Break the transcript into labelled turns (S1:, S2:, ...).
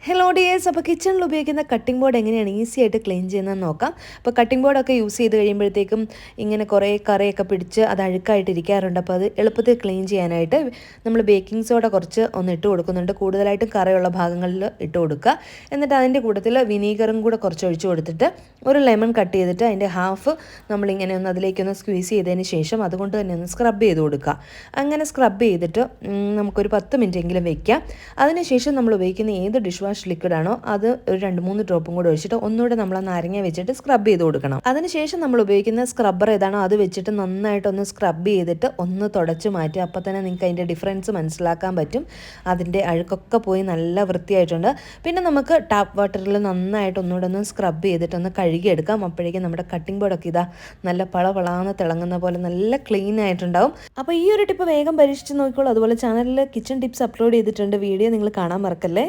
S1: Hello dears, അപ്പോൾ കിച്ചണിൽ ഉപയോഗിക്കുന്ന കട്ടിംഗ് ബോർഡ് എങ്ങനെയാണ് ഈസി ആയിട്ട് ക്ലീൻ ചെയ്യുന്നതെന്ന് നോക്കാം. അപ്പോൾ കട്ടിംഗ് ബോർഡൊക്കെ യൂസ് ചെയ്ത് കഴിയുമ്പോഴത്തേക്കും ഇങ്ങനെ കുറേ കറയൊക്കെ പിടിച്ച് അത് അഴുക്കായിട്ടിരിക്കാറുണ്ട്. അപ്പോൾ അത് എളുപ്പത്തിൽ ക്ലീൻ ചെയ്യാനായിട്ട് നമ്മൾ ബേക്കിംഗ് സോഡ കുറച്ച് ഒന്ന് ഇട്ട് കൊടുക്കുന്നുണ്ട്. കൂടുതലായിട്ടും കറയുള്ള ഭാഗങ്ങളിൽ ഇട്ട് കൊടുക്കുക. എന്നിട്ട് അതിൻ്റെ കൂട്ടത്തിൽ വിനീഗറും കൂടെ കുറച്ച് ഒഴിച്ച് കൊടുത്തിട്ട് ഒരു ലെമൺ കട്ട് ചെയ്തിട്ട് അതിൻ്റെ ഹാഫ് നമ്മളിങ്ങനെ ഒന്ന് അതിലേക്കൊന്ന് സ്ക്വീസ് ചെയ്തതിന് ശേഷം അതുകൊണ്ട് തന്നെ ഒന്ന് സ്ക്രബ് ചെയ്ത് കൊടുക്കുക. അങ്ങനെ സ്ക്രബ് ചെയ്തിട്ട് നമുക്കൊരു 10 മിനിറ്റെങ്കിലും വെക്കാം. അതിനുശേഷം നമ്മൾ ഉപയോഗിക്കുന്ന ഏത് ഡിഷ് വാഷ് ലിക്വിഡാണോ അത് ഒരു 2-3 ഡ്രോപ്പും കൂടെ ഒഴിച്ചിട്ട് ഒന്നുകൂടെ നമ്മൾ ആ നാരങ്ങ വെച്ചിട്ട് സ്ക്രബ് ചെയ്ത് കൊടുക്കണം. അതിനുശേഷം നമ്മൾ ഉപയോഗിക്കുന്ന സ്ക്രബ്ബർ ഏതാണോ അത് വെച്ചിട്ട് നന്നായിട്ടൊന്ന് സ്ക്രബ് ചെയ്തിട്ട് ഒന്ന് തുടച്ച് മാറ്റുക. അപ്പോൾ തന്നെ നിങ്ങൾക്ക് അതിൻ്റെ ഡിഫറൻസ് മനസ്സിലാക്കാൻ പറ്റും. അതിൻ്റെ അഴുക്കൊക്കെ പോയി നല്ല വൃത്തിയായിട്ടുണ്ട്. പിന്നെ നമുക്ക് ടാപ്പ് വാട്ടറിൽ നന്നായിട്ട് ഒന്നുകൂടെ ഒന്ന് സ്ക്രബ് ചെയ്തിട്ടൊന്ന് കഴുകിയെടുക്കാം. അപ്പോഴേക്കും നമ്മുടെ കട്ടിംഗ് ബോർഡൊക്കെ ഇതാ നല്ല പളപളാന്ന് തിളങ്ങുന്ന പോലെ നല്ല ക്ലീൻ ആയിട്ടുണ്ടാവും. അപ്പോൾ ഈ ഒരു ടിപ്പ് വേഗം പരീക്ഷിച്ച് നോക്കിക്കോളൂ. അതുപോലെ ചാനലിൽ കിച്ചൺ ടിപ്സ് അപ്ലോഡ് ചെയ്തിട്ടുണ്ട്. വീഡിയോ നിങ്ങൾ കാണാൻ മറക്കല്ലേ.